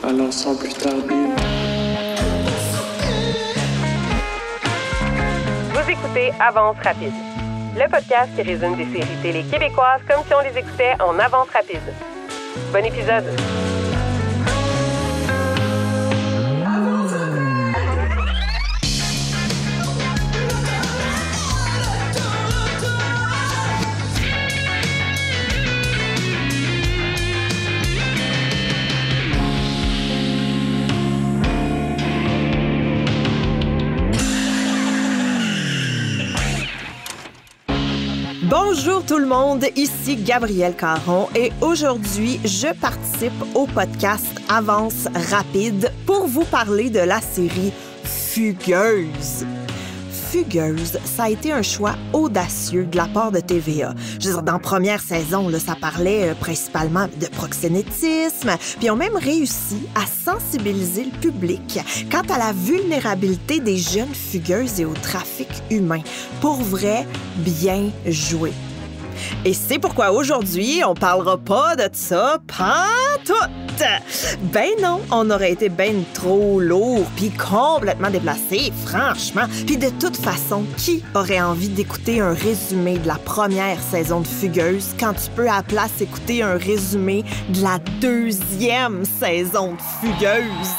alors sans plus tarder. Vous écoutez Avance rapide, le podcast qui résume des séries télé québécoises comme si on les écoutait en avance rapide. Bon épisode! Bonjour tout le monde, ici Gabrielle Caron et aujourd'hui, je participe au podcast Avance rapide pour vous parler de la série Fugueuse. Fugueuse, ça a été un choix audacieux de la part de TVA. Je veux dire, dans la première saison, là, ça parlait principalement de proxénétisme, puis ils ont même réussi à sensibiliser le public quant à la vulnérabilité des jeunes fugueuses et au trafic humain. Pour vrai, bien joué. Et c'est pourquoi aujourd'hui, on parlera pas de ça pantoute. Ben non, on aurait été ben trop lourd puis complètement déplacé, franchement. Puis de toute façon, qui aurait envie d'écouter un résumé de la première saison de Fugueuse quand tu peux à la place écouter un résumé de la deuxième saison de Fugueuse?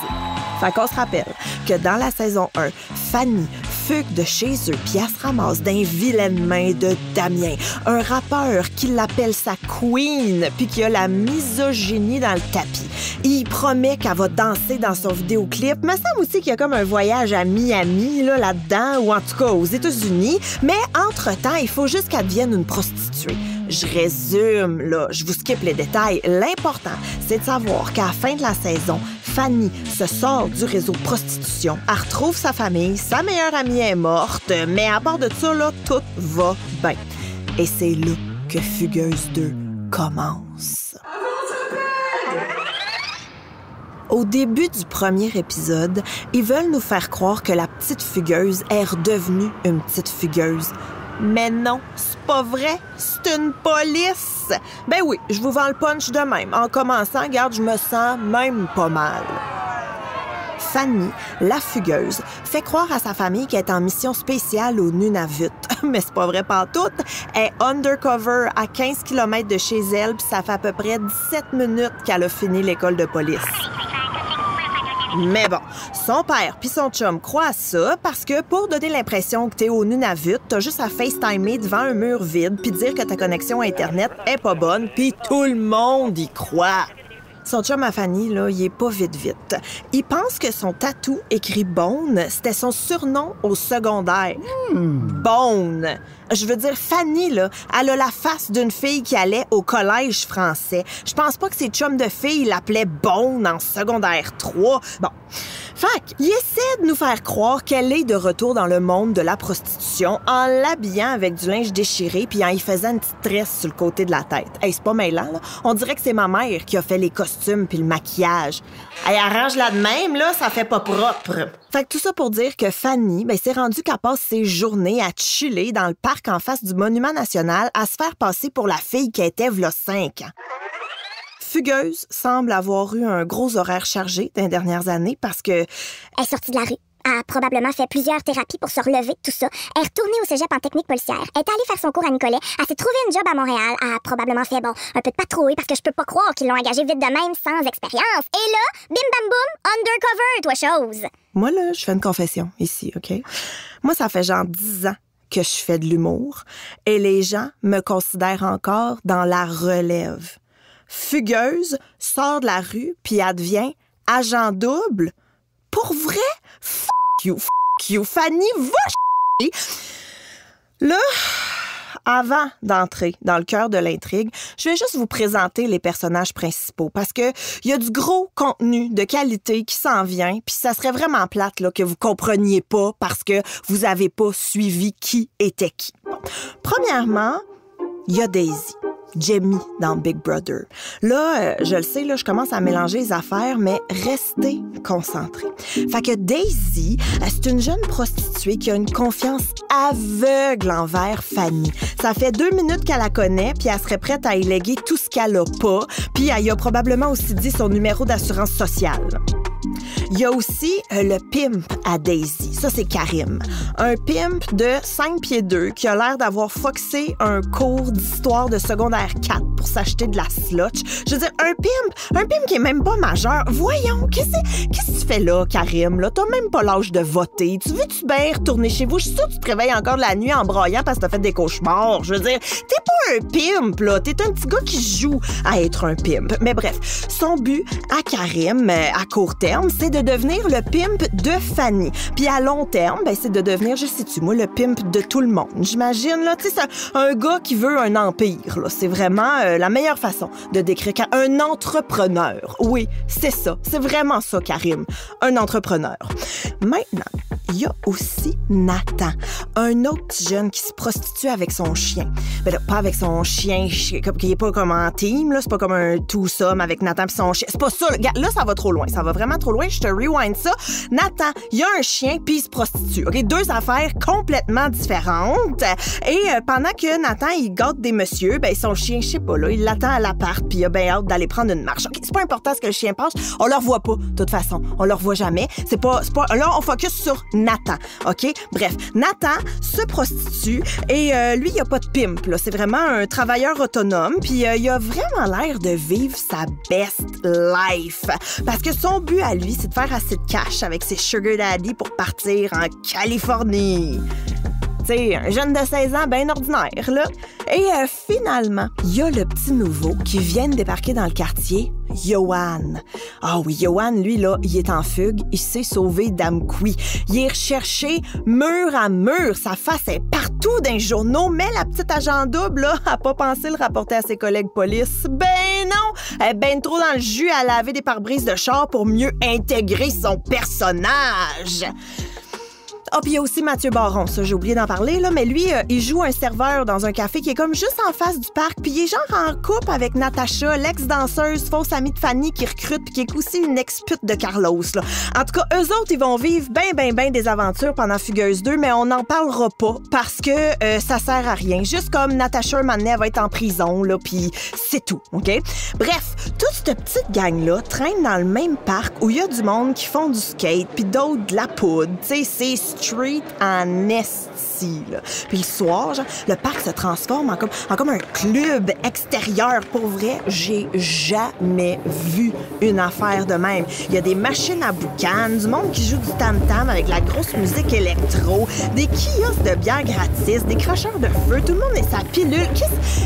Fait qu'on se rappelle que dans la saison 1, Fanny fugue de chez eux puis elle se ramasse d'un vilaine main de Damien, un rappeur qui l'appelle sa queen puis qui a la misogynie dans le tapis. Il promet qu'elle va danser dans son vidéoclip. Me semble aussi qu'il y a comme un voyage à Miami là-dedans, ou en tout cas aux États-Unis. Mais entre-temps, il faut juste qu'elle devienne une prostituée. Je résume, là, je vous skip les détails. L'important, c'est de savoir qu'à la fin de la saison, Fanny se sort du réseau de prostitution, elle retrouve sa famille, sa meilleure amie est morte, mais à part de ça, là, tout va bien. Et c'est là que Fugueuse 2 commence. Au début du premier épisode, ils veulent nous faire croire que la petite fugueuse est redevenue une petite fugueuse. Mais non, c'est pas vrai, c'est une police. Ben oui, je vous vends le punch de même. En commençant, regarde, je me sens même pas mal. Fanny, la fugueuse, fait croire à sa famille qu'elle est en mission spéciale au Nunavut. Mais c'est pas vrai pantoute. Elle est undercover à 15 km de chez elle, puis ça fait à peu près 17 minutes qu'elle a fini l'école de police. Mais bon, son père puis son chum croient à ça parce que pour donner l'impression que t'es au Nunavut, t'as juste à FaceTimer devant un mur vide puis dire que ta connexion Internet est pas bonne puis tout le monde y croit. Son chum à Fanny, là, il est pas vite. Il pense que son tatou écrit Bone, c'était son surnom au secondaire. Bone. Je veux dire, Fanny, là, elle a la face d'une fille qui allait au collège français. Je pense pas que ses chums de filles l'appelaient Bone en secondaire 3. Bon. Fait qu'il essaie de nous faire croire qu'elle est de retour dans le monde de la prostitution en l'habillant avec du linge déchiré puis en y faisant une petite tresse sur le côté de la tête. Hey, c'est pas mêlant, là. On dirait que c'est ma mère qui a fait les costumes puis le maquillage. Elle arrange-la de même, là, ça fait pas propre. Fait que tout ça pour dire que Fanny, ben, s'est rendue qu'elle passe ses journées à chiller dans le parc en face du Monument national à se faire passer pour la fille qui était v'là 5 ans. Fugueuse semble avoir eu un gros horaire chargé dans les dernières années parce que... Elle est sortie de la rue. Elle a probablement fait plusieurs thérapies pour se relever de tout ça. Elle est retournée au cégep en technique policière. Elle est allée faire son cours à Nicolet. Elle s'est trouvée une job à Montréal. Elle a probablement fait, un peu de patrouille parce que je peux pas croire qu'ils l'ont engagée vite de même sans expérience. Et là, bim bam boum, undercover, toi chose. Moi, là, je fais une confession ici, OK? Moi, ça fait genre 10 ans que je fais de l'humour et les gens me considèrent encore dans la relève. Fugueuse sort de la rue puis elle devient agent double. Pour vrai? Fuck you, Fanny, va chier. Là, avant d'entrer dans le cœur de l'intrigue, je vais juste vous présenter les personnages principaux parce que il y a du gros contenu de qualité qui s'en vient puis ça serait vraiment plate là, que vous compreniez pas parce que vous avez pas suivi qui était qui. Bon. Premièrement, il y a Daisy. Jamie dans Big Brother. Là, je le sais, là, je commence à mélanger les affaires, mais restez concentrés. Fait que Daisy, c'est une jeune prostituée qui a une confiance aveugle envers Fanny. Ça fait 2 minutes qu'elle la connaît, puis elle serait prête à y léguer tout ce qu'elle a pas, puis elle y a probablement aussi dit son numéro d'assurance sociale. Il y a aussi le pimp à Daisy. Ça, c'est Karim. Un pimp de 5 pieds 2 qui a l'air d'avoir foxé un cours d'histoire de secondaire 4 pour s'acheter de la slotch. Je veux dire, un pimp qui est même pas majeur. Voyons, qu'est-ce que tu fais là, Karim? Là, t'as même pas l'âge de voter. Tu veux-tu bien retourner chez vous? Je suis sûre que tu te réveilles encore la nuit en braillant parce que t'as fait des cauchemars. Je veux dire, t'es pas un pimp, là. T'es un petit gars qui joue à être un pimp. Mais bref, son but à Karim, à court terme, c'est de devenir le pimp de Fanny. Puis à long terme, ben, c'est de devenir, je sais-tu, moi, le pimp de tout le monde. J'imagine, là, tu sais, c'est un gars qui veut un empire, là. C'est vraiment la meilleure façon de décrire un entrepreneur. Oui, c'est ça. C'est vraiment ça, Karim. Un entrepreneur. Maintenant, il y a aussi Nathan, un autre petit jeune qui se prostitue avec son chien. Ben là, pas avec son chien, qui est pas comme en team, là. C'est pas comme un twosome avec Nathan pis son chien. C'est pas ça. Là, ça va trop loin. Ça va vraiment trop loin. Je te rewind ça. Nathan, il y a un chien puis il se prostitue. OK? 2 affaires complètement différentes. Et pendant que Nathan, il gâte des messieurs, ben son chien, je sais pas, là, il l'attend à l'appart puis il a bien hâte d'aller prendre une marche. OK? C'est pas important ce que le chien passe. On le revoit pas, de toute façon. On le revoit jamais. C'est pas... Là, on focus sur Nathan. OK? Bref, Nathan se prostitue et lui, il a pas de pimp, là. C'est vraiment un travailleur autonome puis il a vraiment l'air de vivre sa best life. Parce que son but à lui, c'est de faire assez de cash avec ses sugar daddy pour partir en Californie. Tu sais, un jeune de 16 ans bien ordinaire, là. Et finalement, il y a le petit nouveau qui vient de débarquer dans le quartier, Yohan. Ah oui, Yohan, lui, là, il est en fugue. Il s'est sauvé d'Amqui. Il est recherché mur à mur. Sa face est partout dans les journaux, mais la petite agent double, là, a pas pensé le rapporter à ses collègues police. Ben non! Elle est ben trop dans le jus à laver des pare-brises de char pour mieux intégrer son personnage. Ah, puis il y a aussi Mathieu Baron, ça j'ai oublié d'en parler, là, mais lui, il joue un serveur dans un café qui est comme juste en face du parc, puis il est genre en couple avec Natacha, l'ex-danseuse, fausse amie de Fanny qui recrute, puis qui est aussi une ex-pute de Carlos, là. En tout cas, eux autres, ils vont vivre ben des aventures pendant Fugueuse 2, mais on n'en parlera pas parce que ça sert à rien. Juste comme Natacha, maintenant, elle va être en prison, là, puis c'est tout, OK? Bref, toute cette petite gang-là traîne dans le même parc où il y a du monde qui font du skate, puis d'autres de la poudre, tu sais, c'est street en esti, là. Puis le soir, genre, le parc se transforme en comme un club extérieur. Pour vrai, j'ai jamais vu une affaire de même. Il y a des machines à boucan, du monde qui joue du tam-tam avec la grosse musique électro, des kiosques de bière gratis, des cracheurs de feu, tout le monde est sa pilule.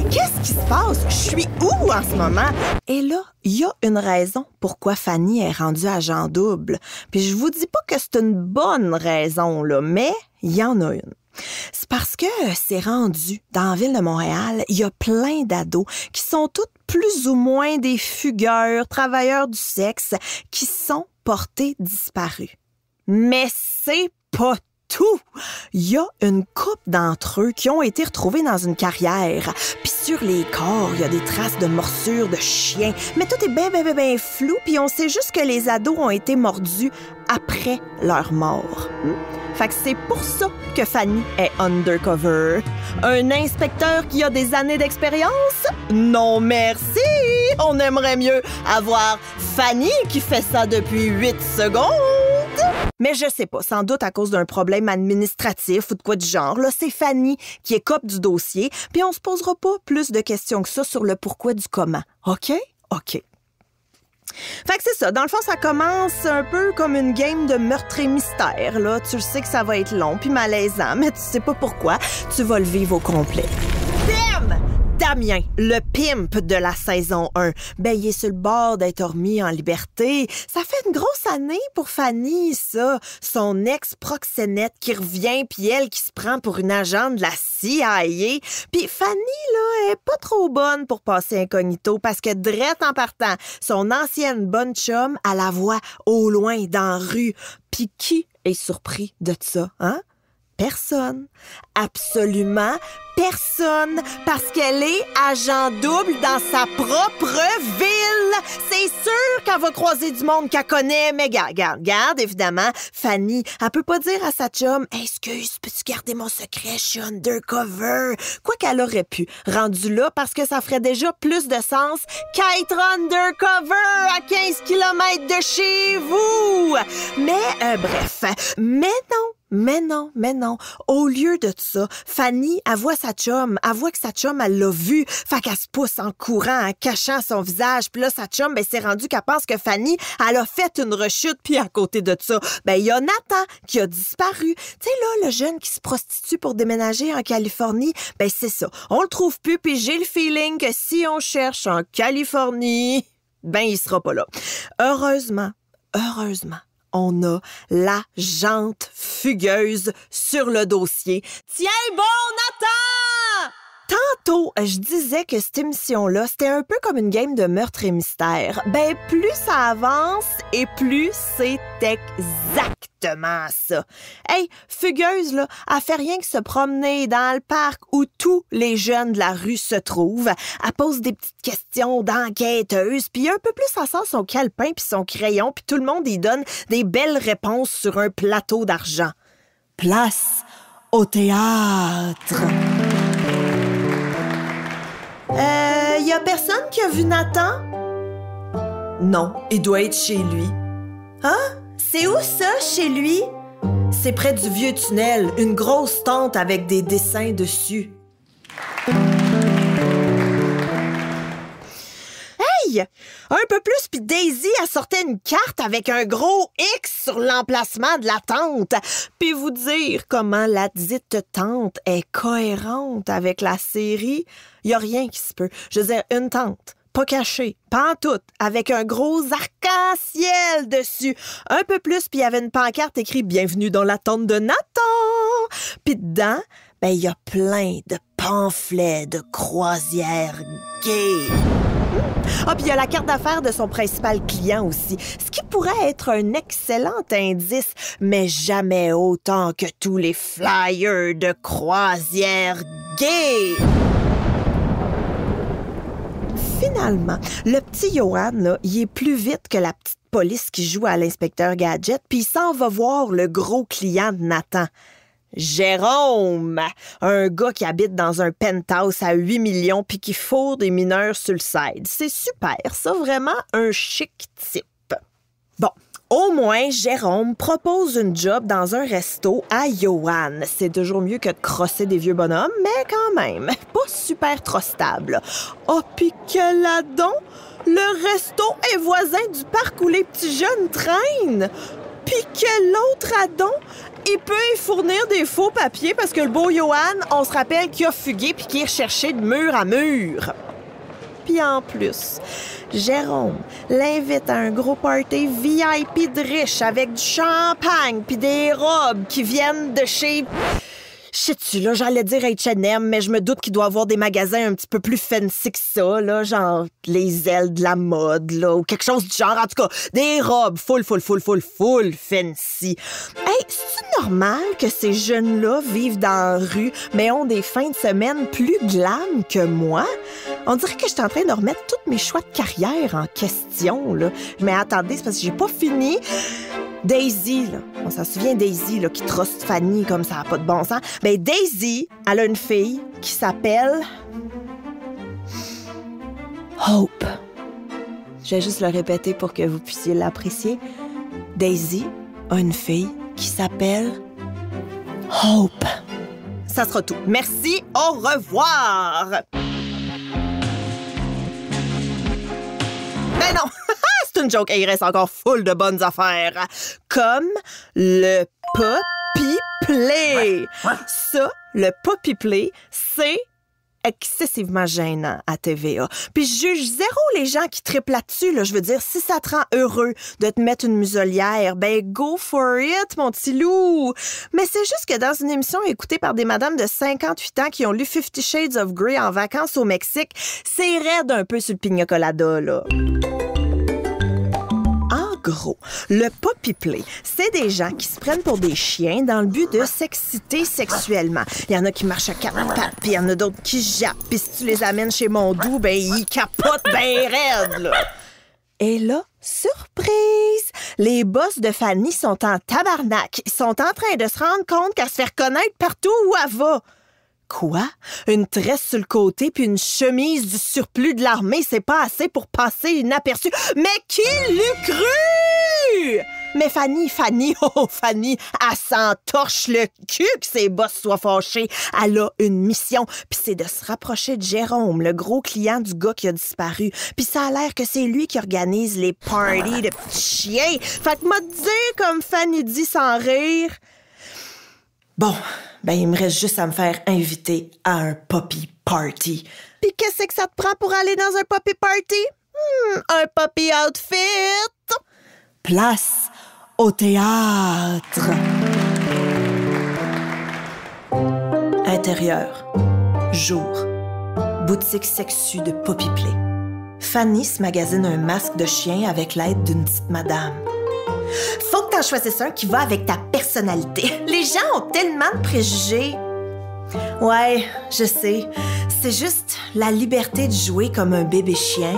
Qu'est-ce qui se passe? Je suis où en ce moment? Et là, il y a une raison pourquoi Fanny est rendue agent double. Puis je vous dis pas que c'est une bonne raison, là, mais il y en a une. C'est parce que c'est rendu dans la ville de Montréal, il y a plein d'ados qui sont toutes plus ou moins des fugueurs, travailleurs du sexe, qui sont portés disparus. Mais c'est pas tout. Il y a une couple d'entre eux qui ont été retrouvés dans une carrière. Puis sur les corps, il y a des traces de morsures de chiens. Mais tout est bien flou, puis on sait juste que les ados ont été mordus après leur mort. Fait que c'est pour ça que Fanny est undercover. Un inspecteur qui a des années d'expérience? Non merci! On aimerait mieux avoir Fanny qui fait ça depuis 8 secondes. Mais je sais pas, sans doute à cause d'un problème administratif ou de quoi du genre. Là, c'est Fanny qui écope du dossier, puis on se posera pas plus de questions que ça sur le pourquoi du comment. OK? OK. Fait que c'est ça. Dans le fond, ça commence un peu comme une game de meurtre et mystère. Là, tu sais que ça va être long puis malaisant, mais tu sais pas pourquoi. Tu vas le vivre au complet. Bam! Damien, le pimp de la saison 1. Ben, il est sur le bord d'être remis en liberté. Ça fait une grosse année pour Fanny, ça. Son ex-proxénète qui revient, puis elle qui se prend pour une agente de la CIA. Puis Fanny, là, est pas trop bonne pour passer incognito parce que drette en partant, son ancienne bonne chum, elle la voit au loin dans la rue. Puis qui est surpris de ça, hein? Personne. Absolument personne. Parce qu'elle est agent double dans sa propre ville. C'est sûr qu'elle va croiser du monde qu'elle connaît. Mais regarde, évidemment, Fanny, elle peut pas dire à sa chum « Excuse, peux-tu garder mon secret? Je suis undercover. » Quoi qu'elle aurait pu. Rendu là, parce que ça ferait déjà plus de sens qu'être undercover à 15 km de chez vous. Mais, bref. Mais non. Au lieu de ça, Fanny, elle voit sa chum. Elle voit que sa chum, elle l'a vu. Fait qu'elle se pousse en courant, en cachant son visage. Puis là, sa chum, c'est rendu qu'elle pense que Fanny, elle a fait une rechute. Puis à côté de ça, il y a Nathan qui a disparu. Tu sais, là, le jeune qui se prostitue pour déménager en Californie, c'est ça. On le trouve plus, puis j'ai le feeling que si on cherche en Californie, il sera pas là. Heureusement, on a la jante fugueuse sur le dossier. Tiens bon, Nathan! Tantôt, je disais que cette émission-là, c'était un peu comme une game de meurtre et mystère. Plus ça avance et plus c'est exactement ça. Hey, fugueuse, là, elle fait rien que se promener dans le parc où tous les jeunes de la rue se trouvent. Elle pose des petites questions d'enquêteuse, puis un peu plus, elle sort son calepin puis son crayon, puis tout le monde y donne des belles réponses sur un plateau d'argent. Place au théâtre. Y a personne qui a vu Nathan? Non, il doit être chez lui. Hein? C'est où ça, chez lui? C'est près du vieux tunnel, une grosse tente avec des dessins dessus. Hey! Un peu plus, puis Daisy, elle sortait une carte avec un gros X sur l'emplacement de la tente. Puis vous dire comment la dite tente est cohérente avec la série, y a rien qui se peut. Je veux dire, une tente, pas cachée, pas en tout, avec un gros arc-en-ciel dessus. Un peu plus, puis il y avait une pancarte écrite « Bienvenue dans la tente de Nathan ». Puis dedans, y a plein de pamphlets de croisière gays. Ah, puis il y a la carte d'affaires de son principal client aussi, ce qui pourrait être un excellent indice, mais jamais autant que tous les flyers de croisière gays. Finalement, le petit Johan, là, il est plus vite que la petite police qui joue à l'inspecteur Gadget, puis il s'en va voir le gros client de Nathan. Jérôme, un gars qui habite dans un penthouse à 8 millions puis qui fourre des mineurs sur le side. C'est super, ça, vraiment un chic type. Bon, au moins, Jérôme propose une job dans un resto à Johan. C'est toujours mieux que de crosser des vieux bonhommes, mais quand même, pas super trop stable. Oh, pis que là-dedans, le resto est voisin du parc où les petits jeunes traînent. Puis que l'autre adon, il peut y fournir des faux papiers parce que le beau Johan, on se rappelle qu'il a fugué puis qu'il est recherché de mur à mur. Puis en plus, Jérôme l'invite à un gros party VIP de riches avec du champagne puis des robes qui viennent de chez... Sais-tu, là, j'allais dire H&M, mais je me doute qu'il doit avoir des magasins un petit peu plus fancy que ça, là, genre les ailes de la mode, là, ou quelque chose du genre. En tout cas, des robes full fancy. Hey, c'est normal que ces jeunes-là vivent dans la rue, mais ont des fins de semaine plus glam que moi? On dirait que je suis en train de remettre tous mes choix de carrière en question, là. Mais attendez, c'est parce que j'ai pas fini. Daisy, là, on s'en souvient, Daisy, là, qui truste Fanny comme ça n'a pas de bon sens. Daisy, elle a une fille qui s'appelle... Hope. Je vais juste le répéter pour que vous puissiez l'apprécier. Daisy a une fille qui s'appelle... Hope. Ça sera tout. Merci, au revoir! Ben non! C'est une joke et il reste encore full de bonnes affaires. Comme le Poppy Play. Ça, le Poppy Play, c'est excessivement gênant à TVA. Puis je juge zéro les gens qui trippent là-dessus. Là. Je veux dire, si ça te rend heureux de te mettre une muselière, go for it, mon petit loup. Mais c'est juste que dans une émission écoutée par des madames de 58 ans qui ont lu 50 Shades of Grey en vacances au Mexique, c'est raide un peu sur le pina colada, là. gros, le puppy play, c'est des gens qui se prennent pour des chiens dans le but de s'exciter sexuellement. Il y en a qui marchent à quatre pattes, puis il y en a d'autres qui jappent, puis si tu les amènes chez Mondou, ben ils capotent ben raide, là. Et là, surprise! Les boss de Fanny sont en tabarnak. Ils sont en train de se rendre compte qu'elle se fait reconnaître partout où elle va. Quoi? Une tresse sur le côté puis une chemise du surplus de l'armée, c'est pas assez pour passer inaperçu. Mais qui l'eût cru? Mais Fanny, Fanny, elle s'entorche le cul que ses boss soient fâchés. Elle a une mission, puis c'est de se rapprocher de Jérôme, le gros client du gars qui a disparu. Puis ça a l'air que c'est lui qui organise les parties de petits chiens. Fait que m'a dit, comme Fanny dit sans rire... Bon, ben il me reste juste à me faire inviter à un puppy party. Puis qu'est-ce que ça te prend pour aller dans un puppy party? Un puppy outfit! Place au théâtre. Intérieur. Jour. Boutique sexue de puppy play. Fanny se magasine un masque de chien avec l'aide d'une petite madame. Faut que t'en choisisses un qui va avec ta personnalité. Les gens ont tellement de préjugés. Ouais, je sais. C'est juste la liberté de jouer comme un bébé chien.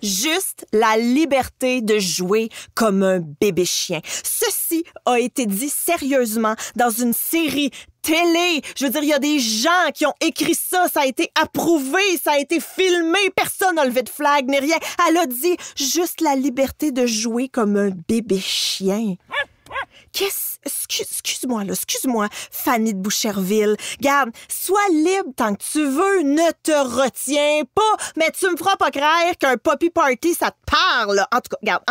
Juste la liberté de jouer comme un bébé chien. Ceci a été dit sérieusement dans une série télé. Je veux dire, il y a des gens qui ont écrit ça. Ça a été approuvé, ça a été filmé. Personne n'a levé de flag ni rien. Elle a dit juste la liberté de jouer comme un bébé chien. Excuse-moi, Fanny de Boucherville. Garde, sois libre tant que tu veux, ne te retiens pas, mais tu me feras pas croire qu'un puppy party, ça te parle. En tout cas, regarde,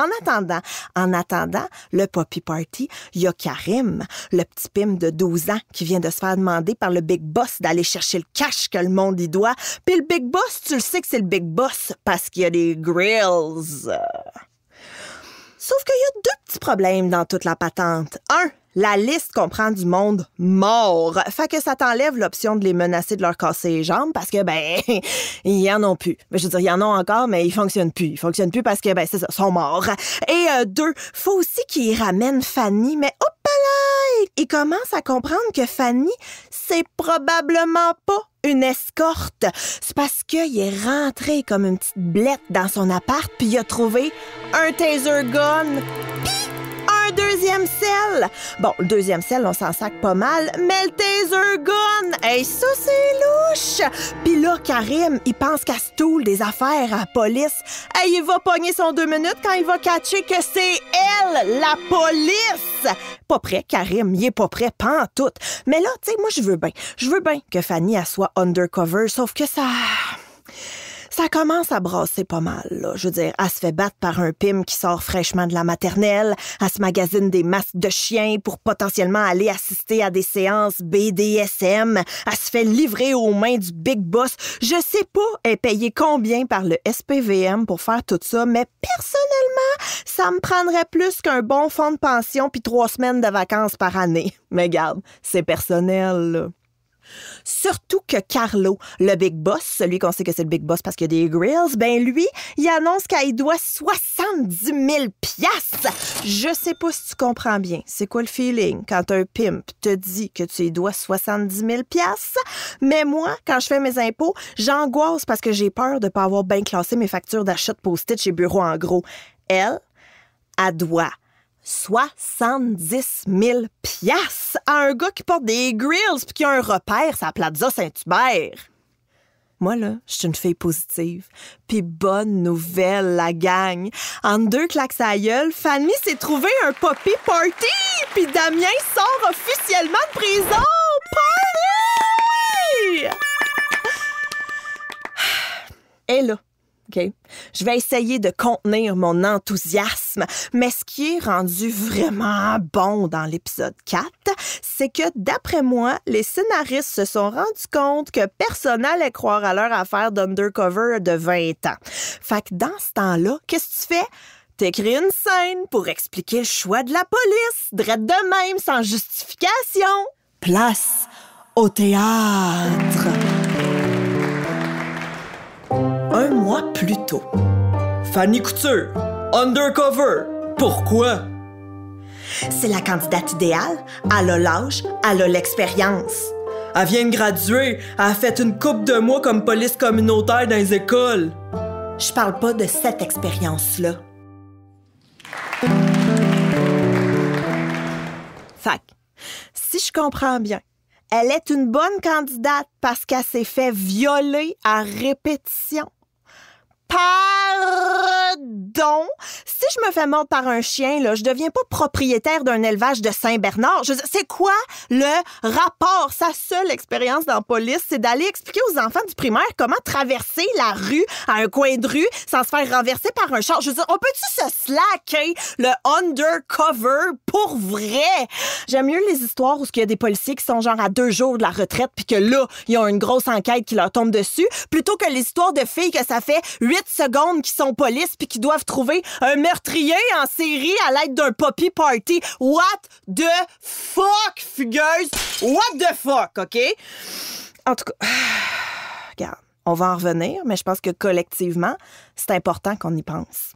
en attendant le puppy party, il y a Karim, le petit pim de 12 ans qui vient de se faire demander par le Big Boss d'aller chercher le cash que le monde y doit. Puis le Big Boss, tu le sais que c'est le Big Boss parce qu'il y a des grills. Sauf qu'il y a deux petits problèmes dans toute la patente. Un, la liste comprend du monde mort. Fait que ça t'enlève l'option de les menacer de leur casser les jambes parce que, ben, ils en ont plus. Je veux dire, ils en ont encore, mais ils fonctionnent plus. Ils fonctionnent plus parce que, ben, c'est ça, ils sont morts. Et deux, faut aussi qu'ils ramènent Fanny, mais hop là! Ils commencent à comprendre que Fanny, c'est probablement pas une escorte. C'est parce qu'il est rentré comme une petite blette dans son appart puis il a trouvé un taser gun pis un deuxième sel. Bon, le deuxième sel, on s'en sac pas mal, mais le taser gun, hey, ça, c'est louche! Puis là, Karim, il pense qu'à stoule des affaires à la police. Hey, il va pogner son 2 minutes quand il va catcher que c'est elle, la police! Pas prêt, Karim, il est pas prêt, pantoute. Mais là, tu sais, moi, je veux bien que Fanny, elle soit undercover, sauf que ça commence à brasser pas mal, là. Je veux dire, elle se fait battre par un pim qui sort fraîchement de la maternelle, elle se magasine des masques de chiens pour potentiellement aller assister à des séances BDSM, elle se fait livrer aux mains du Big Boss. Je sais pas, elle est payée combien par le SPVM pour faire tout ça, mais personnellement, ça me prendrait plus qu'un bon fonds de pension puis 3 semaines de vacances par année. Mais garde, c'est personnel, là. Surtout que Carlo, le Big Boss, celui qu'on sait que c'est le Big Boss parce qu'il y a des grills, ben lui, il annonce qu'il doit 70 000 $. Je sais pas si tu comprends bien. C'est quoi le feeling quand un pimp te dit que tu lui dois 70 000 $? Mais moi, quand je fais mes impôts, j'angoisse parce que j'ai peur de pas avoir bien classé mes factures d'achat de post-it chez Bureau en gros. Elle doit 70 000 $ à un gars qui porte des grills puis qui a un repère sur la Plaza Saint-Hubert. Moi, là, je suis une fille positive. Puis bonne nouvelle, la gang. En 2 claques à la gueule, Fanny s'est trouvé un puppy party puis Damien sort officiellement de prison. Party! Et là, OK, je vais essayer de contenir mon enthousiasme, mais ce qui est rendu vraiment bon dans l'épisode 4, c'est que d'après moi, les scénaristes se sont rendus compte que personne n'allait croire à leur affaire d'undercover de 20 ans. Fait que dans ce temps-là, qu'est-ce que tu fais? T'écris une scène pour expliquer le choix de la police, drette de même, sans justification. Place au théâtre. plus tôt. Fanny Couture, undercover. Pourquoi? C'est la candidate idéale. Elle a l'âge, elle a l'expérience. Elle vient de graduer. Elle a fait une couple de mois comme police communautaire dans les écoles. Je parle pas de cette expérience-là. Fac, si je comprends bien, elle est une bonne candidate parce qu'elle s'est fait violer à répétition. Pardon? Si je me fais mordre par un chien, là, je deviens pas propriétaire d'un élevage de Saint-Bernard. Je veux dire, c'est quoi le rapport? Sa seule expérience dans la police, c'est d'aller expliquer aux enfants du primaire comment traverser la rue à un coin de rue sans se faire renverser par un char. Je veux dire, on peut-tu se slacker le undercover pour vrai? J'aime mieux les histoires où il y a des policiers qui sont genre à 2 jours de la retraite puis que là, ils ont une grosse enquête qui leur tombe dessus, plutôt que les histoires de filles que ça fait 8 secondes qui sont police puis qui doivent trouver un meurtrier en série à l'aide d'un poppy party. What the fuck, fugueuse? What the fuck, OK? En tout cas, regarde, on va en revenir, mais je pense que collectivement, c'est important qu'on y pense.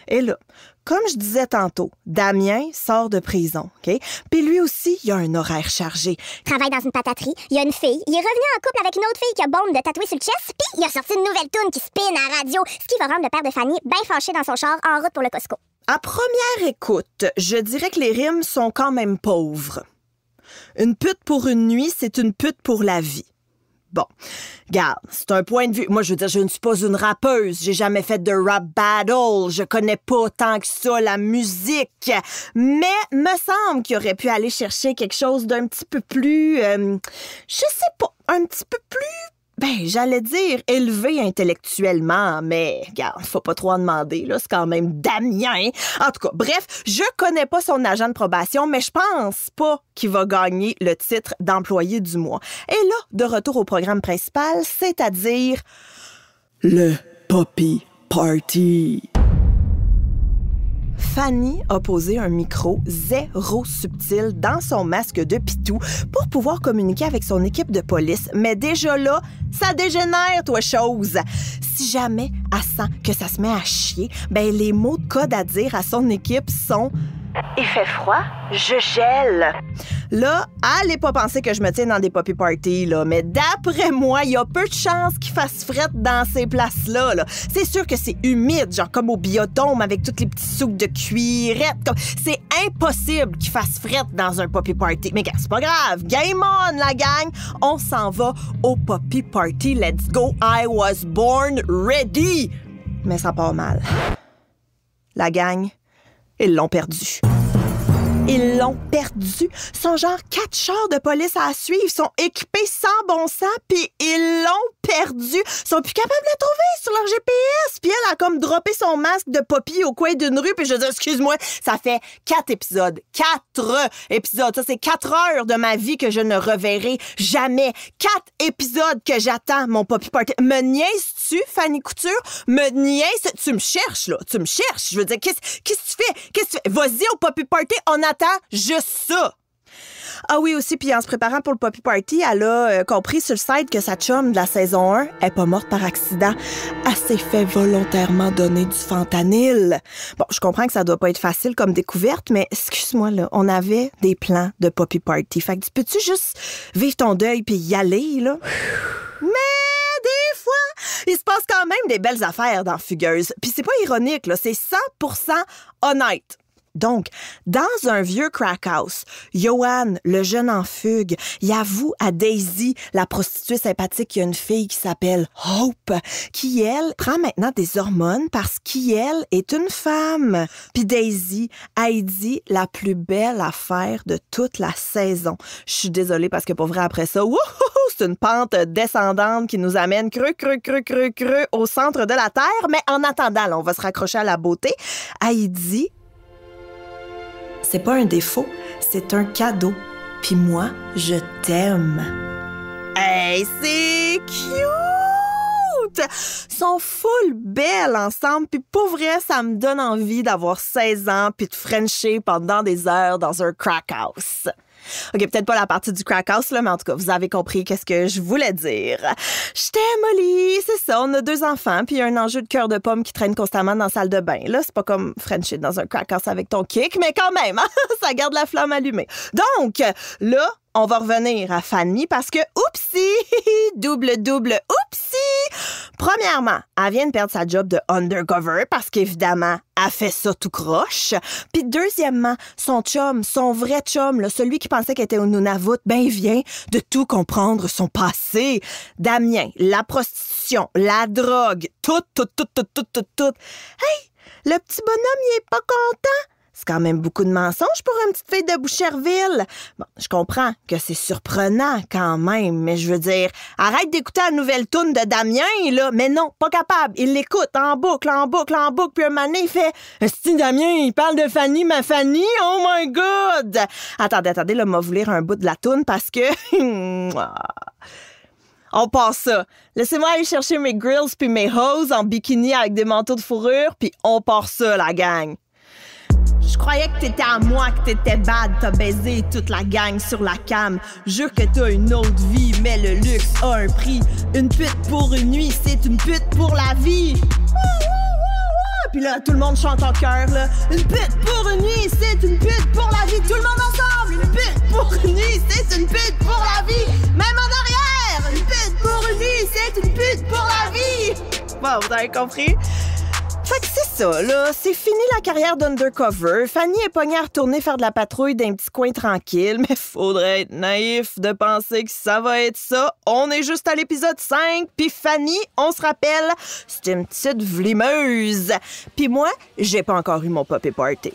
Et là, comme je disais tantôt, Damien sort de prison, OK? Puis lui aussi, il a un horaire chargé. Travaille dans une pataterie, il y a une fille, il est revenu en couple avec une autre fille qui a bombe de tatouer sur le chest, puis il a sorti une nouvelle toune qui spin à la radio, ce qui va rendre le père de Fanny bien fâché dans son char en route pour le Costco. À première écoute, je dirais que les rimes sont quand même pauvres. Une pute pour une nuit, c'est une pute pour la vie. Bon, regarde, c'est un point de vue. Moi, je veux dire, je ne suis pas une rappeuse. J'ai jamais fait de rap battle. Je connais pas tant que ça la musique. Mais me semble qu'il aurait pu aller chercher quelque chose d'un petit peu plus... je sais pas, un petit peu plus... j'allais dire élevé intellectuellement, mais regarde, faut pas trop en demander, là, c'est quand même Damien. En tout cas, bref, je connais pas son agent de probation, mais je pense pas qu'il va gagner le titre d'employé du mois. Et là, de retour au programme principal, c'est-à-dire le Poppy Party. Fanny a posé un micro zéro subtil dans son masque de pitou pour pouvoir communiquer avec son équipe de police. Mais déjà là, ça dégénère, toi, chose. Si jamais elle sent que ça se met à chier, les mots de code à dire à son équipe sont « Il fait froid, je gèle ». Là, allez pas penser que je me tiens dans des poppy parties, là, mais d'après moi, il y a peu de chances qu'il fasse frette dans ces places-là. Là. C'est sûr que c'est humide, genre comme au biodôme avec toutes les petits souks de cuirette. C'est impossible qu'il fasse frette dans un poppy party. Mais c'est pas grave, game on, la gang! On s'en va au poppy party. Let's go, I was born ready! Mais ça part mal. La gang, ils l'ont perdu. Ils l'ont perdu. Sont genre 4 chars de police à suivre. Ils sont équipés sans bon sens, puis ils l'ont perdu. Ils sont plus capables de la trouver sur leur GPS. Puis elle a comme droppé son masque de Poppy au coin d'une rue. Puis je dis, excuse-moi, ça fait 4 épisodes. 4 épisodes. Ça, c'est 4 heures de ma vie que je ne reverrai jamais. 4 épisodes que j'attends, mon Poppy Party. Me niaises-tu, Fanny Couture? Me niaises? Tu me cherches, là. Tu me cherches. Je veux dire, qu'est-ce que tu fais? Qu'est-ce que tu fais? Vas-y au Poppy Party, on attend juste ça. Ah oui, aussi, puis en se préparant pour le Poppy Party, elle a compris sur le site que sa chum de la saison 1 est pas morte par accident. Elle s'est fait volontairement donner du fentanyl. Bon, je comprends que ça doit pas être facile comme découverte, mais excuse-moi, là, on avait des plans de Poppy Party. Fait que peux-tu juste vivre ton deuil puis y aller, là? Mais des fois, il se passe quand même des belles affaires dans Fugueuse. Puis c'est pas ironique, là, c'est 100% honnête. Donc, dans un vieux crack house, Johan, le jeune en fugue, il avoue à Daisy, la prostituée sympathique, qu'il y a une fille qui s'appelle Hope, qui, elle, prend maintenant des hormones parce qu'elle est une femme. Puis Daisy, elle dit la plus belle affaire de toute la saison. Je suis désolée parce que pour vrai, après ça, c'est une pente descendante qui nous amène creux au centre de la Terre. Mais en attendant, là, on va se raccrocher à la beauté. Elle dit... C'est pas un défaut, c'est un cadeau. Puis moi, je t'aime. Hey, c'est cute! Ils sont full belles ensemble, puis pour vrai, ça me donne envie d'avoir 16 ans puis de frencher pendant des heures dans un crack house. OK, peut-être pas la partie du crack house, là, mais en tout cas, vous avez compris qu'est-ce que je voulais dire. Je t'aime, Molly, c'est ça, on a 2 enfants, puis il y a un enjeu de cœur de pomme qui traîne constamment dans la salle de bain. Là, c'est pas comme Frenchie dans un crack house avec ton kick, mais quand même, hein, ça garde la flamme allumée. Donc, là, on va revenir à Fanny parce que, oupsie, double, oupsie! Premièrement, elle vient de perdre sa job de undercover parce qu'évidemment, elle fait ça tout croche. Puis deuxièmement, son chum, son vrai chum, là, celui qui pensait qu'elle était au Nunavut, ben il vient de tout comprendre son passé. Damien, la prostitution, la drogue, tout. Hey, le petit bonhomme, il est pas content. C'est quand même beaucoup de mensonges pour une petite fille de Boucherville. Bon, je comprends que c'est surprenant quand même, mais je veux dire, arrête d'écouter la nouvelle toune de Damien, là. Mais non, pas capable. Il l'écoute en boucle, puis un moment donné, il fait « Si Damien, il parle de Fanny, ma Fanny, oh my God! » Attendez, là, m'a vous lire un bout de la toune parce que... On passe ça. Laissez-moi aller chercher mes grills puis mes hoses en bikini avec des manteaux de fourrure, puis on part ça, la gang. Je croyais que t'étais à moi, que t'étais bad, t'as baisé toute la gang sur la cam. Jure que t'as une autre vie, mais le luxe a un prix. Une pute pour une nuit, c'est une pute pour la vie. Puis là, tout le monde chante en chœur, là. Une pute pour une nuit, c'est une pute pour la vie. Tout le monde ensemble. Une pute pour une nuit, c'est une pute pour la vie. Même en arrière. Une pute pour une nuit, c'est une pute pour la vie. Bon, vous avez compris? Fait que c'est ça, là. C'est fini la carrière d'undercover. Fanny est pognée à retourner faire de la patrouille d'un petit coin tranquille, mais faudrait être naïf de penser que ça va être ça. On est juste à l'épisode 5, puis Fanny, on se rappelle, c'est une petite vlimeuse. Puis moi, j'ai pas encore eu mon poppy party.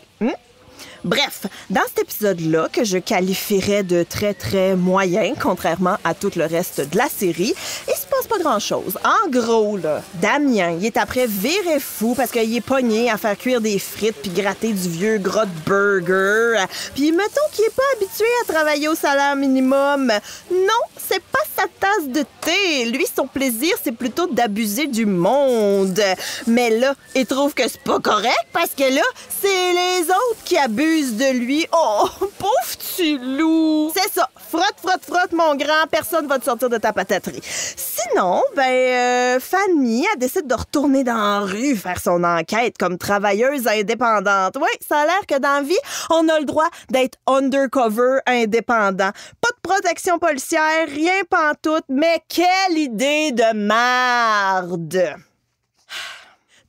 Bref, dans cet épisode-là, que je qualifierais de très, très moyen, contrairement à tout le reste de la série, il se passe pas grand-chose. En gros, là, Damien, il est après virer fou parce qu'il est pogné à faire cuire des frites puis gratter du vieux gras de burger. Puis mettons qu'il est pas habitué à travailler au salaire minimum. Non, c'est pas sa tasse de thé. Lui, son plaisir, c'est plutôt d'abuser du monde. Mais là, il trouve que c'est pas correct parce que là, c'est les autres qui abusent de lui. Oh, pauvre petit loup! C'est ça. Frotte, mon grand. Personne va te sortir de ta pataterie. Sinon, Fanny, elle décide de retourner dans la rue faire son enquête comme travailleuse indépendante. Oui, ça a l'air que dans la vie, on a le droit d'être undercover indépendant. Pas de protection policière, rien pantoute, mais quelle idée de merde!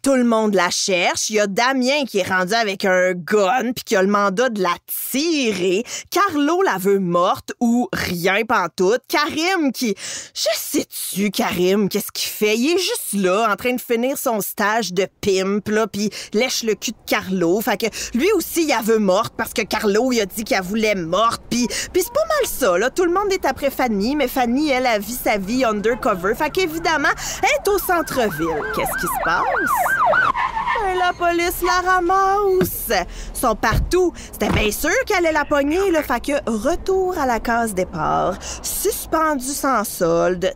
Tout le monde la cherche. Il y a Damien qui est rendu avec un gun puis qui a le mandat de la tirer. Carlo la veut morte ou rien pantoute. Karim qui... Je sais-tu, Karim, qu'est-ce qu'il fait? Il est juste là, en train de finir son stage de pimp, là, puis lèche le cul de Carlo. Fait que lui aussi, il la veut morte parce que Carlo, il a dit qu'il voulait morte. Puis c'est pas mal ça, là. Tout le monde est après Fanny, mais Fanny, elle, a vu sa vie undercover. Fait qu'évidemment, elle est au centre-ville. Qu'est-ce qui se passe? La police la ramasse. Ils sont partout. C'était bien sûr qu'elle allait la pogner, là. Fait que retour à la case départ. Suspendu sans solde.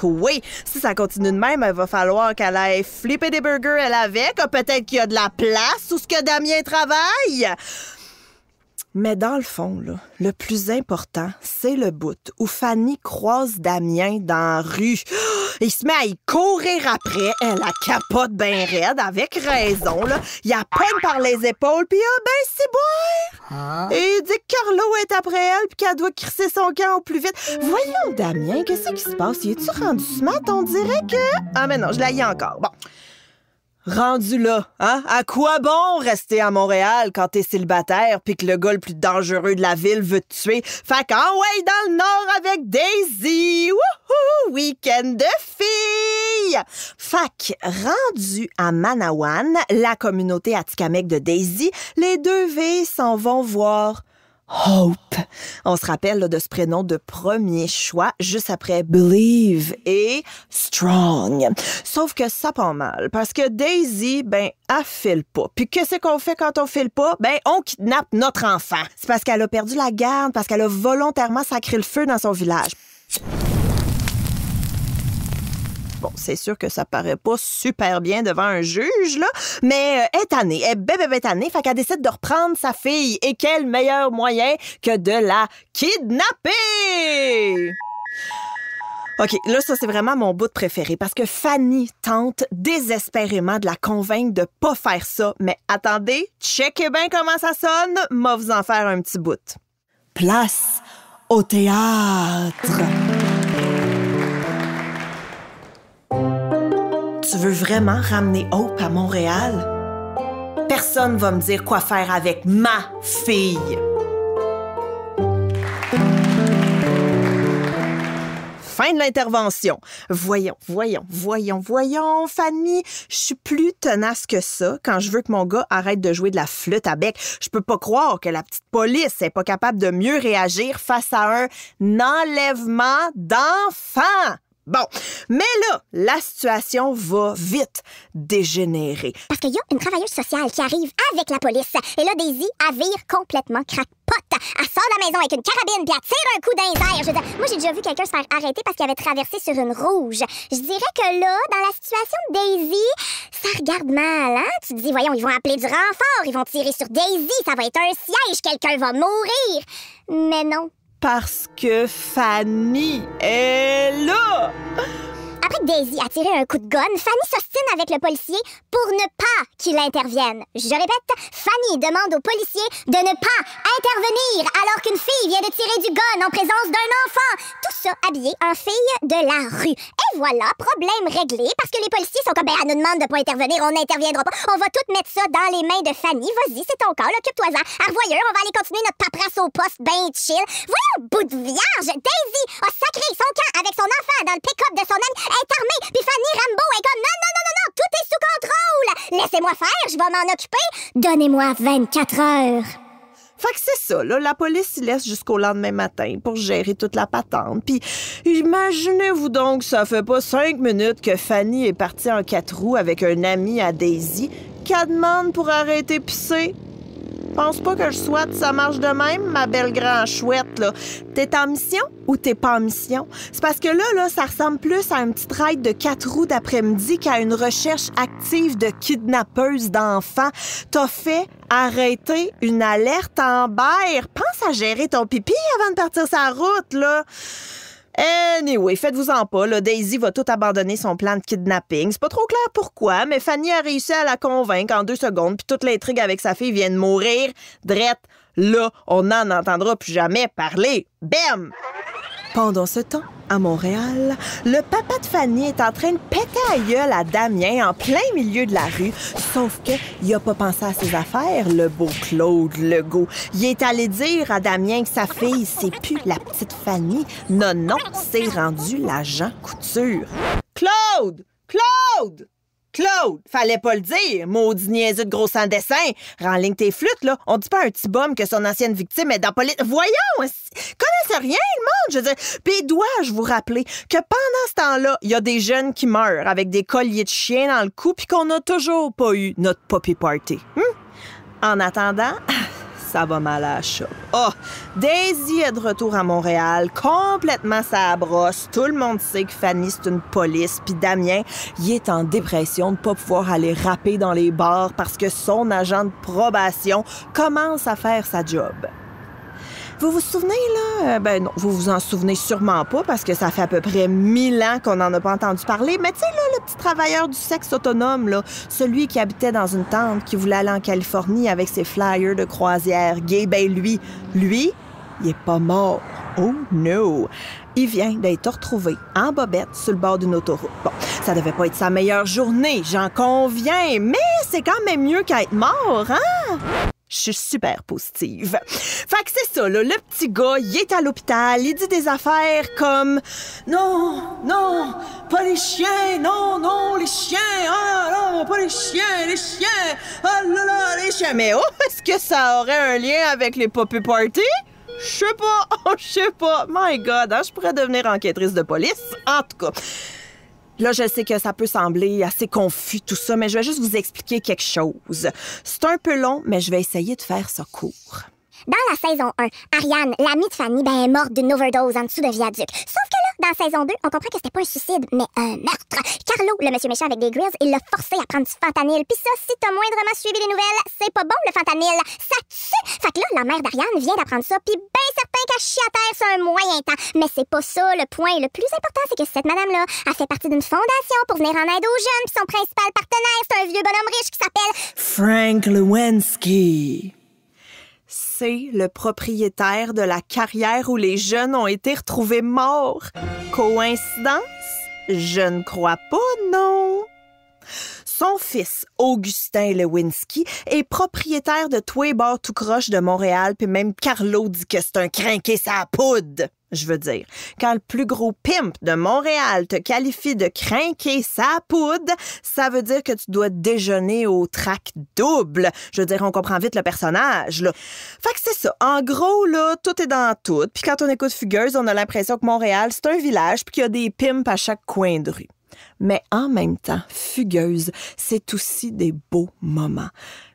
Oui, si ça continue de même, il va falloir qu'elle aille flipper des burgers elle avec. Peut-être qu'il y a de la place où ce que Damien travaille. Mais dans le fond, là, le plus important, c'est le bout où Fanny croise Damien dans la rue. Il se met à y courir après. Elle la capote bien raide, avec raison, là. Il la pogne par les épaules, puis c'est boire. Et il dit que Carlo est après elle, puis qu'elle doit crisser son camp au plus vite. Voyons, Damien, qu'est-ce qui se passe? Y es-tu rendu smart? On dirait que... Ah, mais non, je l'ai encore. Bon. Rendu là, hein? À quoi bon rester à Montréal quand t'es célibataire pis que le gars le plus dangereux de la ville veut te tuer? Fait qu'enway dans le nord avec Daisy! Wouhou! Week-end de filles! Fait que, rendu à Manawan, la communauté atikamekw de Daisy, les deux filles s'en vont voir Hope. On se rappelle là, de ce prénom de premier choix, juste après Believe et Strong. Sauf que ça pas mal, parce que Daisy, elle file pas. Puis qu'est-ce qu'on fait quand on file pas? On kidnappe notre enfant. C'est parce qu'elle a perdu la garde, parce qu'elle a volontairement sacré le feu dans son village. Bon, c'est sûr que ça paraît pas super bien devant un juge, là, mais elle est tannée, elle est tannée, fait qu'elle décide de reprendre sa fille. Et quel meilleur moyen que de la kidnapper! OK, là, ça, c'est vraiment mon bout préféré parce que Fanny tente désespérément de la convaincre de pas faire ça. Mais attendez, checkez bien comment ça sonne, moi vous en faire un petit bout. Place au théâtre. Tu veux vraiment ramener Hope à Montréal? Personne va me dire quoi faire avec ma fille. Fin de l'intervention. Voyons, Fanny. Je suis plus tenace que ça quand je veux que mon gars arrête de jouer de la flûte à bec. Je peux pas croire que la petite police n'est pas capable de mieux réagir face à un enlèvement d'enfants. Bon, mais là, la situation va vite dégénérer. Parce qu'il y a une travailleuse sociale qui arrive avec la police. Et là, Daisy, elle vire complètement crackpot. Elle sort de la maison avec une carabine puis elle tire un coup dans les airs. Je veux dire, moi, j'ai déjà vu quelqu'un se faire arrêter parce qu'il avait traversé sur une rouge. Je dirais que là, dans la situation de Daisy, ça regarde mal, hein? Tu te dis, voyons, ils vont appeler du renfort, ils vont tirer sur Daisy, ça va être un siège, quelqu'un va mourir. Mais non. Parce que Fanny est là! Après que Daisy a tiré un coup de gun, Fanny s'ostine avec le policier pour ne pas qu'il intervienne. Je répète, Fanny demande au policier de ne pas intervenir alors qu'une fille vient de tirer du gun en présence d'un enfant. Tout ça habillé en fille de la rue. Et voilà, problème réglé parce que les policiers sont comme, elle nous demande de pas intervenir, on n'interviendra pas. On va tout mettre ça dans les mains de Fanny. Vas-y, c'est ton corps, occupe-toi-en. Arvoyeur, on va aller continuer notre paperasse au poste ben chill. Voyons, bout de vierge, Daisy a sacré son camp avec son enfant dans le pick-up de son ami. Elle est armée, puis Fanny Rambo est comme non, tout est sous contrôle. Laissez-moi faire, je vais m'en occuper. Donnez-moi 24 heures. Fait que c'est ça, là, la police y laisse jusqu'au lendemain matin pour gérer toute la patente. Puis imaginez-vous donc, ça fait pas 5 minutes que Fanny est partie en 4 roues avec un ami à Daisy qu'elle demande pour arrêter pisser. Pense pas que je souhaite ça marche de même, ma belle grand chouette, là. T'es en mission ou t'es pas en mission? C'est parce que là, ça ressemble plus à un petit ride de 4 roues d'après-midi qu'à une recherche active de kidnappeuse d'enfants. T'as fait arrêter une alerte Amber. Pense à gérer ton pipi avant de partir sa route, là. Anyway, faites-vous-en pas, là, Daisy va tout abandonner son plan de kidnapping. C'est pas trop clair pourquoi, mais Fanny a réussi à la convaincre en 2 secondes, puis toute l'intrigue avec sa fille vient de mourir. Drette, là, on n'en entendra plus jamais parler. Bam! Pendant ce temps, à Montréal, le papa de Fanny est en train de péter à gueule à Damien en plein milieu de la rue, sauf que il a pas pensé à ses affaires, le beau Claude Legault. Il est allé dire à Damien que sa fille, c'est plus la petite Fanny. Non, c'est rendu l'agent Couture. Claude! Fallait pas le dire, maudit niaiseux de gros sans dessin. Renligne tes flûtes, là. On dit pas à un petit bum que son ancienne victime est dans police. Voyons! Connaissez rien, le monde, je veux dire. Puis dois-je vous rappeler que pendant ce temps-là, il y a des jeunes qui meurent avec des colliers de chien dans le cou puis qu'on n'a toujours pas eu notre poppy party. En attendant... ça va mal à la shop. Oh, Daisy est de retour à Montréal, complètement sa brosse. Tout le monde sait que Fanny, c'est une police. Puis Damien, il est en dépression de ne pas pouvoir aller rapper dans les bars parce que son agent de probation commence à faire sa job. Vous vous souvenez, là? Ben non, vous vous en souvenez sûrement pas parce que ça fait à peu près 1000 ans qu'on n'en a pas entendu parler. Mais tu sais, là, le petit travailleur du sexe autonome, là, celui qui habitait dans une tente, qui voulait aller en Californie avec ses flyers de croisière gay, ben lui, il est pas mort. Oh no! Il vient d'être retrouvé en bobette sur le bord d'une autoroute. Bon, ça devait pas être sa meilleure journée, j'en conviens, mais c'est quand même mieux qu'à être mort, hein? Je suis super positive. Fait que c'est ça, là, le petit gars, il est à l'hôpital, il dit des affaires comme « Non, pas les chiens, non, les chiens, ah non, pas les chiens, ah là, les chiens. » Mais est-ce que ça aurait un lien avec les poppy party? Je sais pas. My God, hein, je pourrais devenir enquêtrice de police. En tout cas... Là, je sais que ça peut sembler assez confus, tout ça, mais je vais juste vous expliquer quelque chose. C'est un peu long, mais je vais essayer de faire ça court. Dans la saison 1, Ariane, l'amie de Fanny, est morte d'une overdose en dessous d'un viaduc. Sauf que là, dans saison 2, on comprend que c'était pas un suicide, mais un meurtre. Carlo, le monsieur méchant avec des grills, il l'a forcé à prendre du fentanyl. Puis ça, si t'as moindrement suivi les nouvelles, c'est pas bon, le fentanyl. Ça tue! Fait que là, la mère d'Ariane vient d'apprendre ça, puis ben certain qu'elle chie à terre sur un moyen temps. Mais c'est pas ça le point. Le plus important, c'est que cette madame-là a fait partie d'une fondation pour venir en aide aux jeunes, puis son principal partenaire, c'est un vieux bonhomme riche qui s'appelle Frank Lewinsky. C'est le propriétaire de la carrière où les jeunes ont été retrouvés morts. Coïncidence? Je ne crois pas, non. Son fils, Augustin Lewinsky, est propriétaire de tous les bars tout croche de Montréal, puis même Carlo dit que c'est un crinqué sa poudre. Je veux dire, quand le plus gros pimp de Montréal te qualifie de crinqué sa poudre, ça veut dire que tu dois déjeuner au track double. Je veux dire, on comprend vite le personnage, là. Fait que c'est ça. En gros, là, tout est dans tout. Puis quand on écoute Fugueuse, on a l'impression que Montréal, c'est un village puis qu'il y a des pimps à chaque coin de rue. Mais en même temps, Fugueuse, c'est aussi des beaux moments.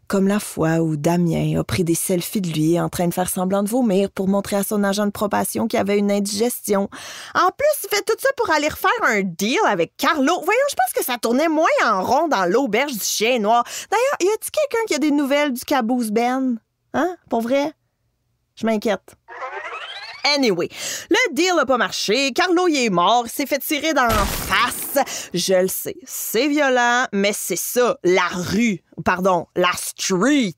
Comme la fois où Damien a pris des selfies de lui en train de faire semblant de vomir pour montrer à son agent de probation qu'il avait une indigestion. En plus, il fait tout ça pour aller refaire un deal avec Carlo. Voyons, je pense que ça tournait moins en rond dans l'auberge du Chien Noir. D'ailleurs, y a-t-il quelqu'un qui a des nouvelles du Caboose Ben? Hein? Pour vrai? Je m'inquiète. Anyway, le deal n'a pas marché. Carlo, il est mort. Il s'est fait tirer dans la face. Je le sais, c'est violent, mais c'est ça, la rue. Pardon, la street.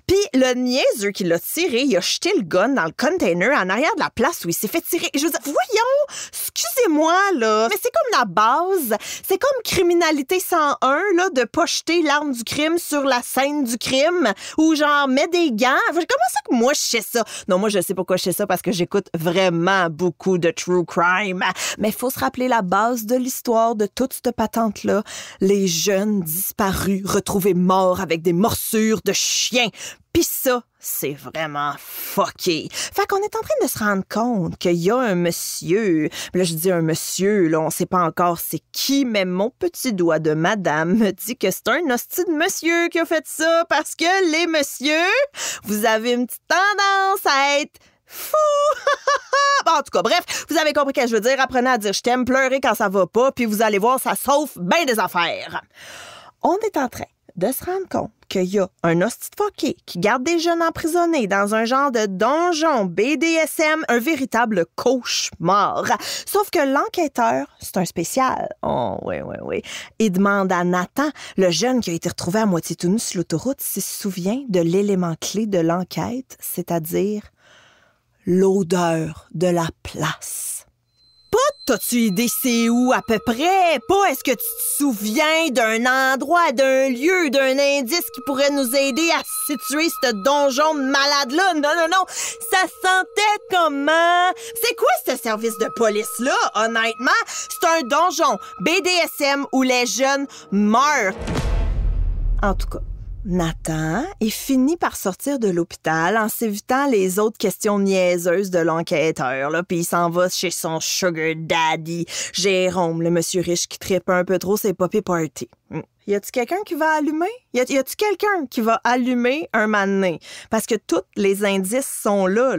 Puis le niaiseux qui l'a tiré, il a jeté le gun dans le container en arrière de la place où il s'est fait tirer. Je veux dire, voyons, excusez-moi, là, mais c'est comme la base. C'est comme criminalité 101, là, de pas jeter l'arme du crime sur la scène du crime ou genre, mets des gants. Comment ça que moi, je sais ça? Non, moi, je sais pourquoi je sais ça, parce que j'écoute vraiment beaucoup de true crime. Mais il faut se rappeler la base de l'histoire de toute cette patente-là. Les jeunes disparus, retrouvés morts avec des morsures de chiens. Pis ça, c'est vraiment fucké. Fait qu'on est en train de se rendre compte qu'il y a un monsieur. Là, je dis un monsieur, là, on sait pas encore c'est qui, mais mon petit doigt de madame me dit que c'est un hostie de monsieur qui a fait ça parce que les messieurs, vous avez une petite tendance à être fou! Bon, en tout cas, bref, vous avez compris ce que je veux dire. Apprenez à dire je t'aime, pleurez quand ça va pas, puis vous allez voir, ça sauve bien des affaires. On est en train de se rendre compte qu'il y a un hostie de fucké qui garde des jeunes emprisonnés dans un genre de donjon BDSM, un véritable cauchemar. Sauf que l'enquêteur, c'est un spécial. Oh, oui. Il demande à Nathan, le jeune qui a été retrouvé à moitié tout nu sur l'autoroute, s'il se souvient de l'élément clé de l'enquête, c'est-à-dire l'odeur de la place. T'as-tu idée c'est où à peu près? Pas est-ce que tu te souviens d'un endroit, d'un lieu, d'un indice qui pourrait nous aider à situer ce donjon malade-là? Non. Ça sentait comment? C'est quoi ce service de police-là, honnêtement? C'est un donjon BDSM où les jeunes meurent. En tout cas, Nathan, il finit par sortir de l'hôpital en s'évitant les autres questions niaiseuses de l'enquêteur, là, puis il s'en va chez son sugar daddy, Jérôme, le monsieur riche qui trippe un peu trop ses poppy parties. Y a-tu quelqu'un qui va allumer? Y a-tu quelqu'un qui va allumer un matin? Parce que tous les indices sont là.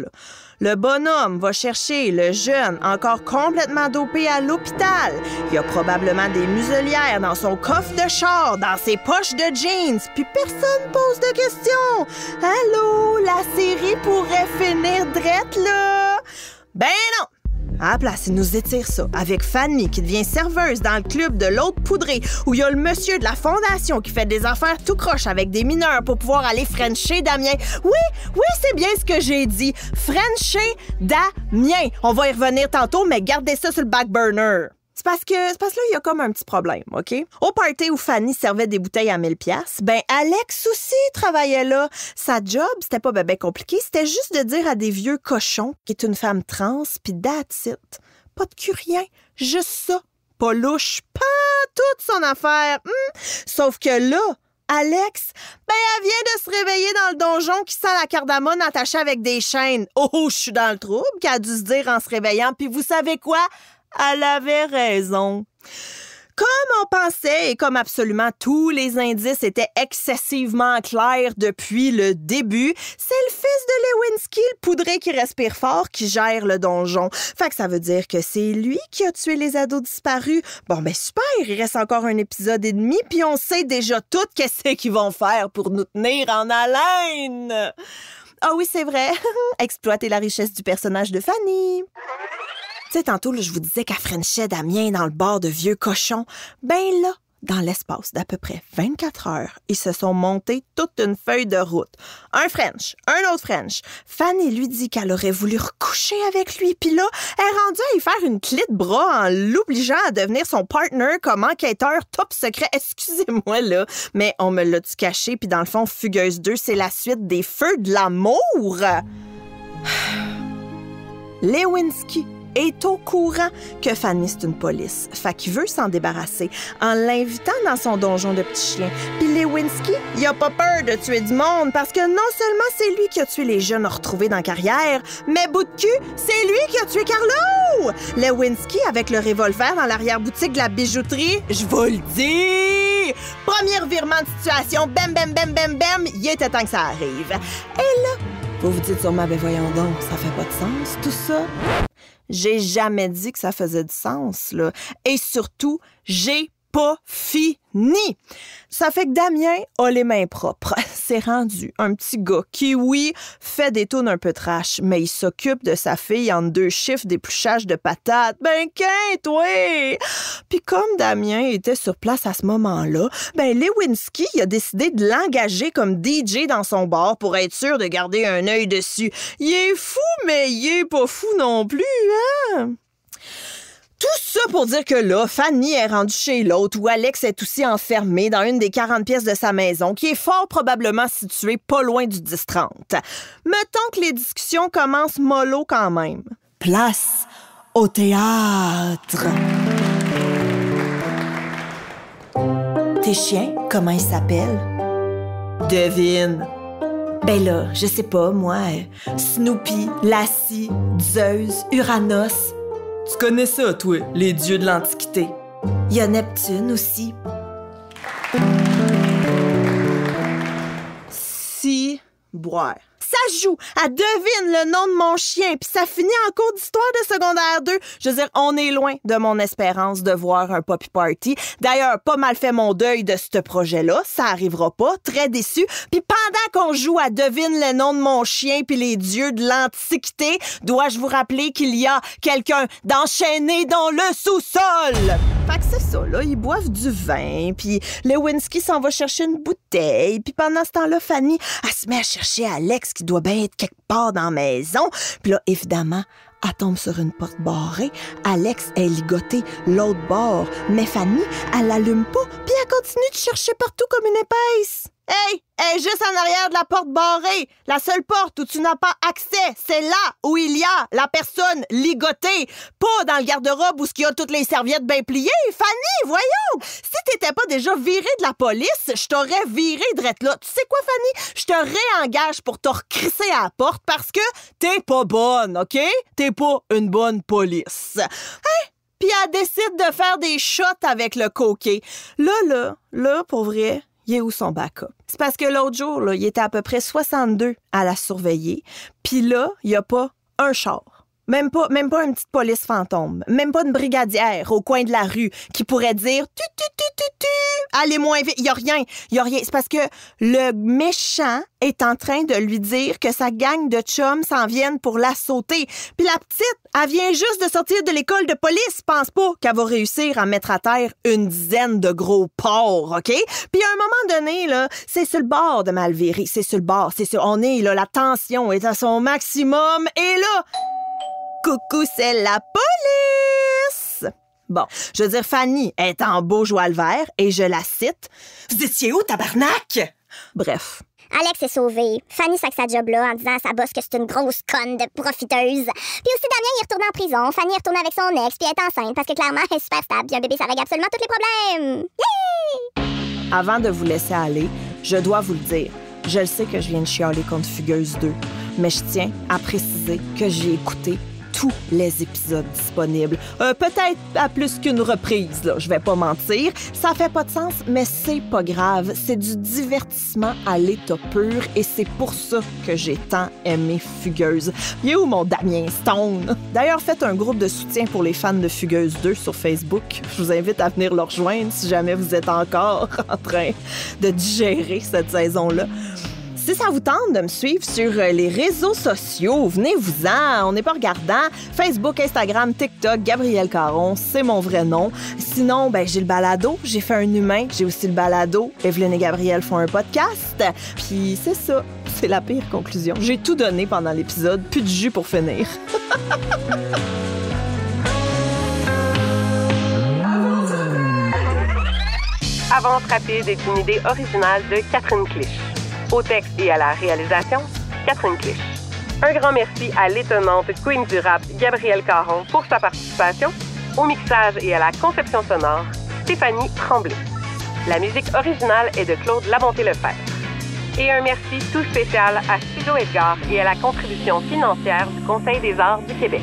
Le bonhomme va chercher le jeune encore complètement dopé à l'hôpital. Il y a probablement des muselières dans son coffre de char, dans ses poches de jeans, puis personne pose de questions. Allô, la série pourrait finir drette là? Ben non! À la place, il nous étire ça avec Fanny qui devient serveuse dans le club de l'autre poudré où il y a le monsieur de la fondation qui fait des affaires tout croche avec des mineurs pour pouvoir aller frencher Damien. Oui, c'est bien ce que j'ai dit. Frencher Damien. On va y revenir tantôt, mais gardez ça sur le back burner. C'est parce que là, il y a comme un petit problème, OK? Au party où Fanny servait des bouteilles à 1000$, ben Alex aussi travaillait là. Sa job, c'était pas ben compliqué, c'était juste de dire à des vieux cochons qui est une femme trans, pis that's it. Pas de cul, rien, juste ça. Pas louche, pas toute son affaire. Sauf que là, Alex, ben elle vient de se réveiller dans le donjon qui sent la cardamone attachée avec des chaînes. Oh, je suis dans le trouble, qu'elle a dû se dire en se réveillant. Puis vous savez quoi? Elle avait raison. Comme on pensait et comme absolument tous les indices étaient excessivement clairs depuis le début, c'est le fils de Lewinsky, le poudré qui respire fort, qui gère le donjon. Fait que ça veut dire que c'est lui qui a tué les ados disparus. Bon, ben super, il reste encore un épisode et demi, puis on sait déjà tout qu'est-ce qu'ils vont faire pour nous tenir en haleine. Ah oui, c'est vrai. Exploiter la richesse du personnage de Fanny. Tu sais, tantôt, là, je vous disais qu'elle frenchait Damien dans le bar de vieux cochon. Ben là, dans l'espace d'à peu près 24 heures, ils se sont montés toute une feuille de route. Un French, un autre French. Fanny lui dit qu'elle aurait voulu recoucher avec lui, puis là, elle est rendue à y faire une clé de bras en l'obligeant à devenir son partner comme enquêteur top secret. Excusez-moi, là, mais on me l'a-tu caché, puis dans le fond, Fugueuse 2, c'est la suite des Feux de l'amour. Lewinsky est au courant que Fanny, c'est une police. Fait qu'il veut s'en débarrasser en l'invitant dans son donjon de petits chiens. Puis Lewinsky, il a pas peur de tuer du monde parce que non seulement c'est lui qui a tué les jeunes retrouvés dans la carrière, mais bout de cul, c'est lui qui a tué Carlo! Lewinsky, avec le revolver dans l'arrière-boutique de la bijouterie, je vous le dis! Premier virement de situation, bam, bam, bam, bam, bam, il était temps que ça arrive. Et là, vous vous dites sûrement, ben voyons donc, ça fait pas de sens, tout ça? J'ai jamais dit que ça faisait du sens, là. Et surtout, j'ai pas fini. Ça fait que Damien a les mains propres. C'est rendu un petit gars qui, oui, fait des tournes un peu trash, mais il s'occupe de sa fille en 2 chiffres d'épluchage de patates. Ben, qu'un, toi! Puis comme Damien était sur place à ce moment-là, ben, Lewinsky a décidé de l'engager comme DJ dans son bar pour être sûr de garder un œil dessus. Il est fou, mais il est pas fou non plus, hein? Tout ça pour dire que là, Fanny est rendue chez l'autre où Alex est aussi enfermé dans une des 40 pièces de sa maison qui est fort probablement située pas loin du 10-30. Mettons que les discussions commencent mollo quand même. Place au théâtre. Tes chiens, comment ils s'appellent? Devine. Ben là, je sais pas, moi, Snoopy, Lassie, Zeus, Uranus. Tu connais ça, toi, les dieux de l'Antiquité. Il y a Neptune aussi. Ciboire. Ça joue à devine le nom de mon chien, puis ça finit en cours d'histoire de secondaire 2. Je veux dire, on est loin de mon espérance de voir un Poppy Party. D'ailleurs, pas mal fait mon deuil de ce projet-là. Ça arrivera pas, très déçu. Puis pendant qu'on joue à devine le nom de mon chien puis les dieux de l'Antiquité, dois-je vous rappeler qu'il y a quelqu'un d'enchaîné dans le sous-sol? Fait que c'est ça, là, ils boivent du vin, puis Lewinsky s'en va chercher une bouteille, puis pendant ce temps-là, Fanny, elle se met à chercher Alex qui doit bien être quelque part dans la maison. Puis là, évidemment, elle tombe sur une porte barrée. Alex est ligoté l'autre bord, mais Fanny, elle l'allume pas, puis elle continue de chercher partout comme une épaisse. Hey! Elle est juste en arrière de la porte barrée. La seule porte où tu n'as pas accès, c'est là où il y a la personne ligotée. Pas dans le garde-robe où il y a toutes les serviettes bien pliées. Fanny, voyons! Si t'étais pas déjà virée de la police, je t'aurais virée drette là. Tu sais quoi, Fanny? Je te réengage pour te recrisser à la porte parce que t'es pas bonne, OK? T'es pas une bonne police. Puis elle décide de faire des shots avec le coquet. Là, pour vrai... Il est où son backup? C'est parce que l'autre jour, là, il était à peu près 62 à la surveiller. Puis là, il n'y a pas un char. Même pas une petite police fantôme. Même pas une brigadière au coin de la rue qui pourrait dire « tu, allez moins vite ». Il y a rien. C'est parce que le méchant est en train de lui dire que sa gang de chums s'en viennent pour la sauter. Puis la petite, elle vient juste de sortir de l'école de police. Pense pas qu'elle va réussir à mettre à terre une dizaine de gros porcs, OK? Puis à un moment donné, là, c'est sur le bord de mal virer. C'est sur le bord. On est, là, la tension est à son maximum. Et là... Coucou, c'est la police! Bon, je veux dire, Fanny est en beau joie le vert et je la cite. Vous étiez où, tabarnak? Bref. Alex est sauvé. Fanny sac sa job là en disant à sa boss que c'est une grosse conne de profiteuse. Puis aussi, Damien il est retourné en prison. Fanny est retournée avec son ex puis elle est enceinte parce que clairement, elle est super stable. Puis un bébé, ça règle absolument tous les problèmes. Yay! Avant de vous laisser aller, je dois vous le dire. Je le sais que je viens de chialer contre Fugueuse 2, mais je tiens à préciser que j'ai écouté tous les épisodes disponibles. Peut-être à plus qu'une reprise, là, je vais pas mentir. Ça fait pas de sens, mais c'est pas grave. C'est du divertissement à l'état pur et c'est pour ça que j'ai tant aimé Fugueuse. Il est où mon Damien Stone? D'ailleurs, faites un groupe de soutien pour les fans de Fugueuse 2 sur Facebook. Je vous invite à venir le rejoindre si jamais vous êtes encore en train de digérer cette saison-là. Si ça vous tente de me suivre sur les réseaux sociaux, venez-vous-en, on n'est pas regardant. Facebook, Instagram, TikTok, Gabrielle Caron, c'est mon vrai nom. Sinon, j'ai le balado, j'ai fait un humain, j'ai aussi le balado. Evelyne et Gabrielle font un podcast. Puis c'est ça, c'est la pire conclusion. J'ai tout donné pendant l'épisode, plus de jus pour finir. Avance rapide est une idée originale de Catherine Clich. Au texte et à la réalisation, Catherine Clich. Un grand merci à l'étonnante queen du rap Gabrielle Caron pour sa participation, au mixage et à la conception sonore, Stéphanie Tremblay. La musique originale est de Claude Labonté-Lefebvre. Et un merci tout spécial à Studio Edgar et à la contribution financière du Conseil des arts du Québec.